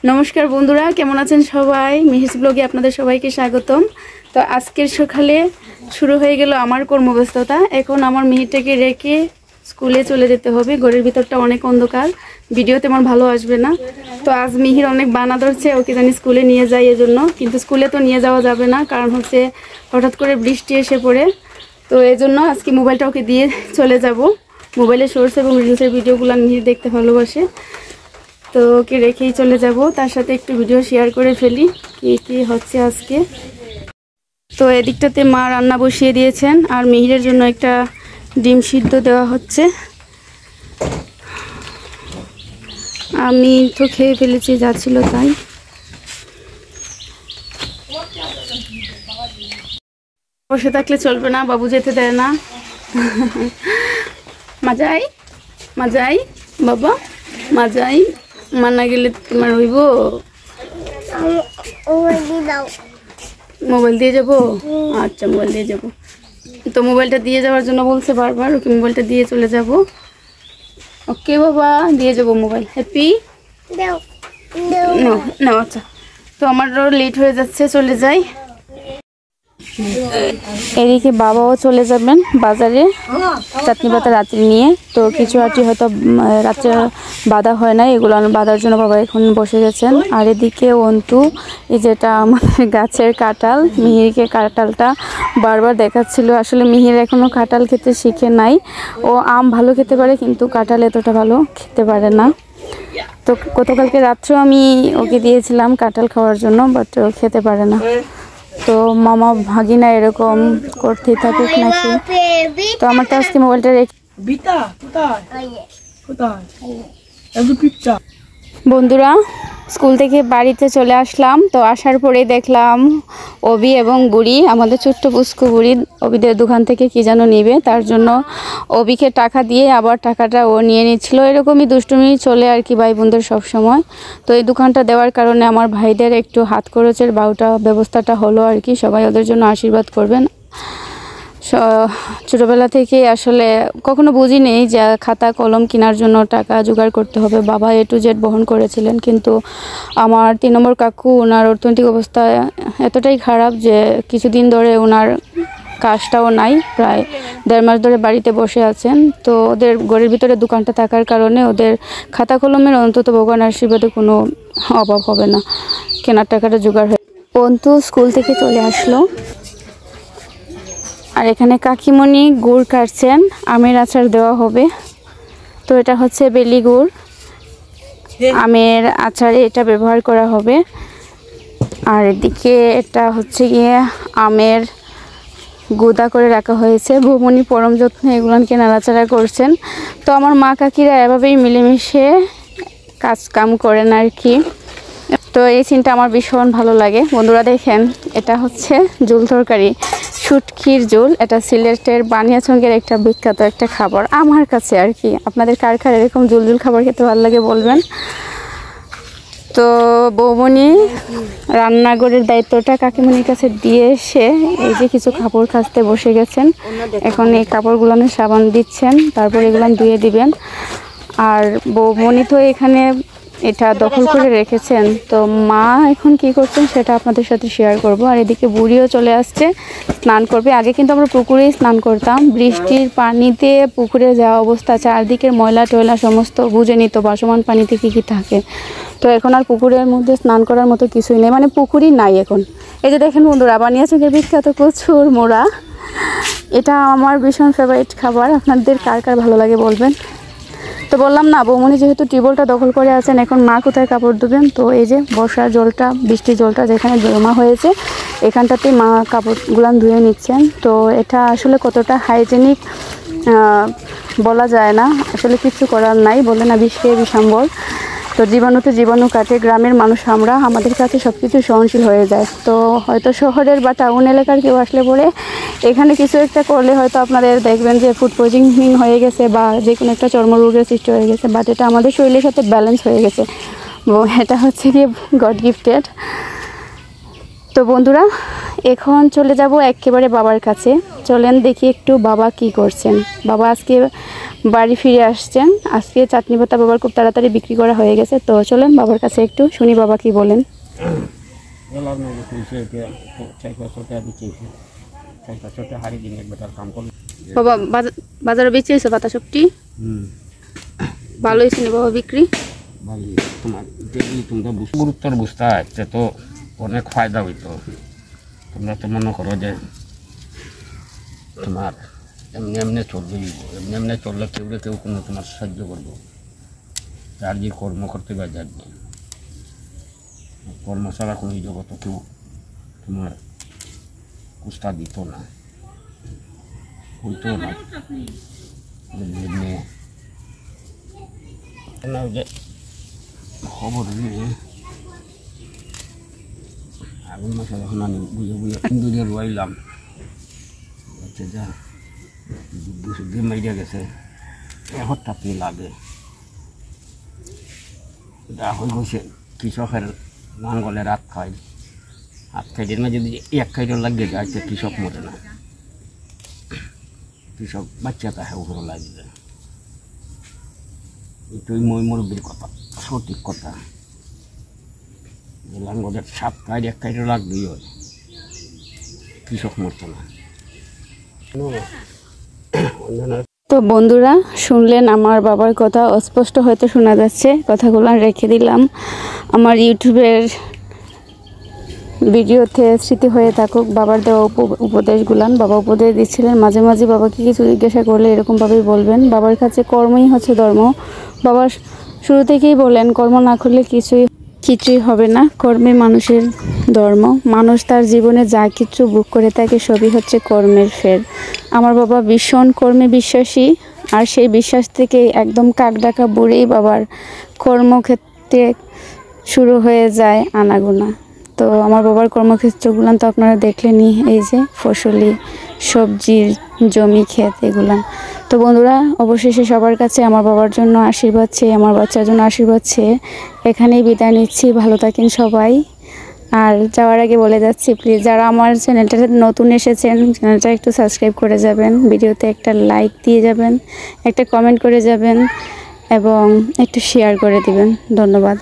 নমস্কার বন্ধুরা, কেমন আছেন সবাই? মিহিস ব্লগে আপনাদের সবাইকে স্বাগতম। তো আজকের সকালে শুরু হয়ে গেল আমার কর্মব্যস্ততা। এখন আমার মিহিটাকে রেখে স্কুলে চলে যেতে হবে। ঘরের ভিতরটা অনেক অন্ধকার, ভিডিও তেমন ভালো আসবে না। তো আজ মিহির অনেক বানা ধরছে ওকে জানি স্কুলে নিয়ে যাই, এজন্য। কিন্তু স্কুলে তো নিয়ে যাওয়া যাবে না, কারণ হচ্ছে হঠাৎ করে বৃষ্টি এসে পড়ে। তো এজন্য আজকে মোবাইলটা ওকে দিয়ে চলে যাব। মোবাইলের শর্টস এবং রিলসের ভিডিওগুলো মিহির দেখতে ভালোবাসে, তো ওকে রেখেই চলে যাব। তার সাথে একটু ভিডিও শেয়ার করে ফেলি কি কি হচ্ছে আজকে। তো এদিকটাতে মা রান্না বসিয়ে দিয়েছেন, আর মিহিরের জন্য একটা ডিম সিদ্ধ দেওয়া হচ্ছে। আমি তো খেয়ে ফেলেছি, যা ছিল তাই। বসে থাকলে চলবে না, বাবু যেতে দেয় না। মাজাই মাজাই বাবা মাজাই, মানা গেলে তোমার হইব। মোবাইল দিয়ে যাবো? আচ্ছা, মোবাইল দিয়ে যাবো। তো মোবাইলটা দিয়ে যাওয়ার জন্য বলছে বারবার, ওকে মোবাইলটা দিয়ে চলে যাব। ওকে বাবা, দিয়ে যাবো মোবাইল। হ্যাপি না? আচ্ছা, তো আমারও লেট হয়ে যাচ্ছে, চলে যাই। এদিকে বাবাও চলে যাবেন বাজারে চাটনি পাতা রাত্রি নিয়ে। তো কিছু আটি হয়তো রাত্রে বাঁধা হয় না, এগুলো বাঁধার জন্য বাবা এখন বসে গেছেন। আর এদিকে অন্তু, এই যেটা আমাদের গাছের কাঁঠাল, মিহিরকে কাঁঠালটা বারবার দেখাচ্ছিল। আসলে মিহির এখনও কাঁঠাল খেতে শিখে নাই। ও আম ভালো খেতে পারে, কিন্তু কাঁঠাল এতটা ভালো খেতে পারে না। তো গতকালকে রাত্রেও আমি ওকে দিয়েছিলাম কাঁঠাল খাওয়ার জন্য, বাট ও খেতে পারে না। তো মামা ভাগিনা এরকম করতেই থাকুক নাকি। তো আমার তো আজকে মোবাইলটা রেখে বন্ধুরা স্কুল থেকে বাড়িতে চলে আসলাম। তো আসার পরে দেখলাম অবি এবং বুড়ি, আমাদের ছোট্ট পুস্কু বুড়ি, অবিদের দোকান থেকে কি যেন নিবে, তার জন্য অবিকে টাকা দিয়ে আবার টাকাটা ও নিয়ে নিচ্ছিল। এরকমই দুষ্টুমি চলে আর কি ভাই বোনদের সবসময়। তো এই দোকানটা দেওয়ার কারণে আমার ভাইদের একটু হাত খরচের বাউটা ব্যবস্থাটা হলো আর কি। সবাই ওদের জন্য আশীর্বাদ করবেন। ছোটোবেলা থেকে আসলে কখনো বুঝি নেই যে খাতা কলম কেনার জন্য টাকা জোগাড় করতে হবে। বাবা A to Z বহন করেছিলেন, কিন্তু আমার 3 নম্বর কাকু, ওনার অর্থনৈতিক অবস্থা এতটাই খারাপ যে কিছুদিন ধরে ওনার কাজটাও নাই, প্রায় 1.5 মাস ধরে বাড়িতে বসে আছেন। তো ওদের ঘরের ভিতরে দোকানটা থাকার কারণে ওদের খাতা কলমের অন্তত ভগবান আশীর্বাদে কোনো অভাব হবে না, কেনার টাকাটা জোগাড় হয়ে। অন্তু স্কুল থেকে চলে আসলো, আর এখানে কাকিমণি গুড় কাটছেন, আমের আচার দেওয়া হবে। তো এটা হচ্ছে বেলি গুড়, আমের আচারে এটা ব্যবহার করা হবে। আর এদিকে এটা হচ্ছে গিয়ে আমের গুদা করে রাখা হয়েছে। বৌমনি পরম যত্নে এগুলোকে নাড়াচাড়া করছেন। তো আমার মা কাকিরা এভাবেই মিলেমিশে কাজ কাম করেন আর কি। তো এই সিনটা আমার ভীষণ ভালো লাগে। বন্ধুরা দেখেন, এটা হচ্ছে ঝোল তরকারি, শুটকির ঝোল। এটা সিলেটের বানিয়াচঙ্গের একটা বিখ্যাত একটা খাবার আমার কাছে আর কি। আপনাদের কার কার এরকম ঝোল ঝোল খাবার খেতে ভালো লাগে বলবেন। তো বৌমনি রান্নাঘরের দায়িত্বটা কাকিমণির কাছে দিয়ে এসে এই যে কিছু কাপড় কাচতে বসে গেছেন। এখন এই কাপড়গুলো সাবান দিচ্ছেন, তারপর এগুলো ধুয়ে দিবেন। আর বৌমনি তো এখানে এটা দখল করে রেখেছেন। তো মা এখন কি করছেন সেটা আপনাদের সাথে শেয়ার করব। আর এদিকে বুড়িও চলে আসছে, স্নান করবে। আগে কিন্তু আমরা পুকুরেই স্নান করতাম, বৃষ্টির পানিতে পুকুরে যাওয়া অবস্থা, চারদিকের ময়লা টয়লা সমস্ত বুঝে নিত বাসমান পানিতে কী কী থাকে। তো এখন আর পুকুরের মধ্যে স্নান করার মতো কিছুই নেই, মানে পুকুরই নাই এখন। এই যে দেখেন বন্ধুরা, বানিয়াচঙ্গের বিখ্যাত কচুর মোড়া, এটা আমার ভীষণ ফেভারিট খাবার। আপনাদের কার কার ভালো লাগে বলবেন। তো বললাম না, বৌমনি যেহেতু টিউবওয়েলটা দখল করে আছেন, এখন মা কোথায় কাপড় ধুবেন। তো এই যে বর্ষার জলটা, বৃষ্টির জলটা যেখানে জমা হয়েছে এখানটাতে মা কাপড়গুলো ধুয়ে নিচ্ছেন। তো এটা আসলে কতটা হাইজেনিক বলা যায় না, আসলে কিছু করার নাই, বলে না বিষকে বিষাম্বর। তো জীবাণুতে জীবাণু কাটে। গ্রামের মানুষ আমরা, আমাদের কাছে সব কিছু সহনশীল হয়ে যায়। তো হয়তো শহরের বা টাউন এলাকার কেউ আসলে পরে এখানে কিছু একটা করলে হয়তো আপনাদের দেখবেন যে ফুড পয়জনিং হয়ে গেছে বা যে কোনো একটা চর্মরোগের সৃষ্টি হয়ে গেছে, বাট এটা আমাদের শরীরের সাথে ব্যালেন্স হয়ে গেছে। এটা হচ্ছে কি গড গিফটেড। তো বন্ধুরা এখন চলে যাব একেবারে বাবার কাছে। চলেন দেখি একটু বাবা কি করছেন। বাবা আজকে বাড়ি ফিরে আসছেন। আজকে চাটনি পাতা বাবার খুব তাড়াতাড়ি বিক্রি করা হয়ে গেছে। তো চলেন বাবার কাছে একটু শুনি বাবা কি বলেন। বাবা বাজারে বেঁচে এসে পাতা সবটি ভালো হয়েছে না বাবা বিক্রি? তোমার তোমরা গুরুত্বর বুঝতে আসছে তো অনেক ফায়দা হইতো। তোমরা তো মনে করো যে তোমার এমনি এমনি চলবে, এমনি এমনি চললে কেউ কোনো তোমার সাহায্য করবো। যার যে কর্ম করতে পারে যার যে কর্ম ছাড়া কোনো জগৎ কেউ তোমার কুস্তা দিত না, হইতো না। যে খবর নিয়ে আগুন মাসে যখন আমি বুঝে বুঝে রইলাম, হচ্ছে যা যুদ্ধ মাইরা গেছে হঠাৎ লাগে যা হয়ে গেছে। কৃষকের নাঙ্গলে রাত খায়, হাত খাইদের না যদি এক খাইতে লাগিয়ে যায় তো কৃষক মরে না, কৃষক বাচ্চা তাহে উপরে লাগবে। এটাই মই মুরব্বীর কথা, সঠিক কথা। লাঙ্গলের সাত খাইড এক খাইতে লাগবেই হয়, কৃষক মরতো না। তো বন্ধুরা শুনলেন আমার বাবার কথা, অস্পষ্ট হয়তো শোনা যাচ্ছে, কথাগুলো রেখে দিলাম আমার ইউটিউবের ভিডিওতে স্মৃতি হয়ে থাকুক বাবার দেওয়া উপদেশগুলান। বাবা উপদেশ দিচ্ছিলেন, মাঝে মাঝে বাবাকে কিছু জিজ্ঞাসা করলে এরকমভাবেই বলবেন। বাবার কাছে কর্মই হচ্ছে ধর্ম। বাবা শুরু থেকেই বলেন কর্ম না করলে কিছুই হবে না, কর্মে মানুষের ধর্ম। মানুষ তার জীবনে যা কিছু ভোগ করে থাকে সবই হচ্ছে কর্মের ফের। আমার বাবা ভীষণ কর্মে বিশ্বাসী, আর সেই বিশ্বাস থেকে একদম কাক ডাকা বুড়েই বাবার কর্মক্ষেত্রে শুরু হয়ে যায় আনাগোনা। তো আমার বাবার কর্মক্ষেত্রগুলান তো আপনারা দেখলেনই, এই যে ফসলি সবজির জমি ক্ষেত এগুলান। তো বন্ধুরা অবশেষে সবার কাছে আমার বাবার জন্য আশীর্বাদ চেয়ে, আমার বাচ্চার জন্য আশীর্বাদ চেয়ে এখানেই বিদায় নিচ্ছি। ভালো থাকেন সবাই। আর যাওয়ার আগে বলে যাচ্ছি, প্লিজ যারা আমার চ্যানেলটাতে নতুন এসেছেন চ্যানেলটা একটু সাবস্ক্রাইব করে যাবেন, ভিডিওতে একটা লাইক দিয়ে যাবেন, একটা কমেন্ট করে যাবেন এবং একটু শেয়ার করে দিবেন। ধন্যবাদ।